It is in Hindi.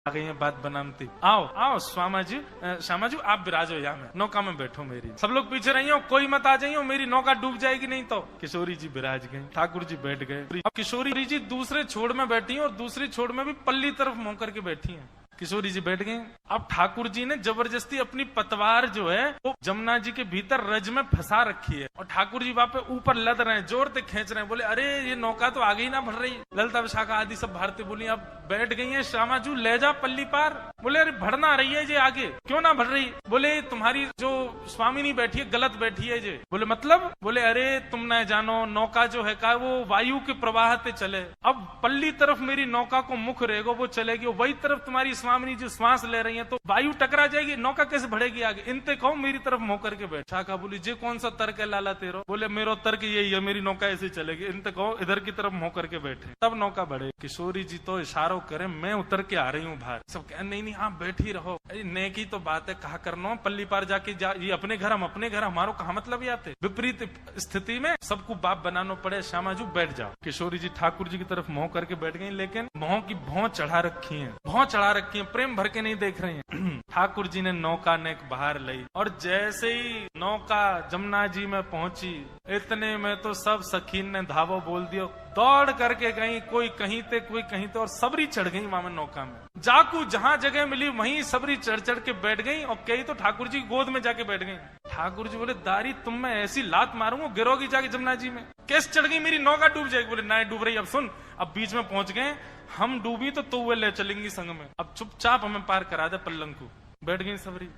आ गई है बात बनामती। आओ आओ श्यामा जी आप विराजो यहाँ में, नौका में बैठो मेरी। सब लोग पीछे रही हो, कोई मत आ जाइयो, मेरी नौका डूब जाएगी नहीं तो। किशोरी जी विराज गए, ठाकुर जी बैठ गए। अब किशोरी जी दूसरे छोड़ में बैठी है और दूसरी छोड़ में भी पल्ली तरफ मुंह करके बैठी है। किशोरी जी बैठ गई। अब ठाकुर जी ने जबरदस्ती अपनी पतवार जो है वो जमुना जी के भीतर रज में फंसा रखी है और ठाकुर जी वहां पे ऊपर लद रहे हैं, जोर से खींच रहे हैं। बोले अरे ये नौका तो आगे ही ना बढ़ रही। ललिता विशाखा आदि सब भारतीय बोली अब बैठ गई है, श्यामा जू ले जा पल्ली पार। बोले अरे बढ़ना रही है ये आगे, क्यों ना बढ़ रही। बोले तुम्हारी जो स्वामिनी बैठी है गलत बैठी है ये। बोले मतलब। बोले अरे तुम न जानो नौका जो है का वो वायु के प्रवाह से चले। अब पल्ली तरफ मेरी नौका को मुख रहेगा वो चलेगी, वही तरफ तुम्हारी स्वामिनी जो श्वास ले रही है तो वायु टकरा जाएगी, नौका कैसे बढ़ेगी आगे। इनते कहो मेरी तरफ मुंह करके बैठ। शाखा बोली जे कौन सा तर्क है लाला तेरो। बोले मेरो तर्क यही है, मेरी नौका ऐसे चलेगी। इनते कहो इधर की तरफ मुंह करके बैठे, तब नौका बढ़े। किशोरी जी तो इशारों करे मैं उतर के आ रही हूँ बाहर। सब कह नहीं नहीं आप बैठी रहो, नेकी तो बात है, कहा करना पल्ली पार जाके ये अपने घर हम अपने घर, हमारो कहा मतलब ही आते। विपरीत स्थिति में सबको बाप बनाना पड़े। श्यामा जी बैठ जाओ। किशोरी जी ठाकुर जी की तरफ मुंह करके बैठ गई, लेकिन मुंह की भौं चढ़ा रखी है, भौं चढ़ा रखी है, प्रेम भर के नहीं देख रही हैं। ठाकुर जी ने नौका ने बाहर लाई और जैसे ही नौका जमुना जी में पहुंची इतने में तो सब सखीन ने धावो बोल दियो, दौड़ करके गई, कोई कहीं ते कोई कहीं ते, और सबरी चढ़ गई वहां नौका में। जाकू जहां जगह मिली वहीं सबरी चढ़ चढ़ के बैठ गई और कई तो ठाकुर जी की गोद में जाके बैठ गई। ठाकुर जी बोले दारी तुम मैं ऐसी लात मारूंगा गिरोगी जाके जमुना जी में। कैसे चढ़ गई, मेरी नौका डूब जाएगी। बोले ना डूब रही। अब सुन, अब बीच में पहुंच गए, हम डूबी तो वे ले चलेंगी संग में, अब चुपचाप हमें पार करा दे पल्लंग को। बैठ गई सबरी।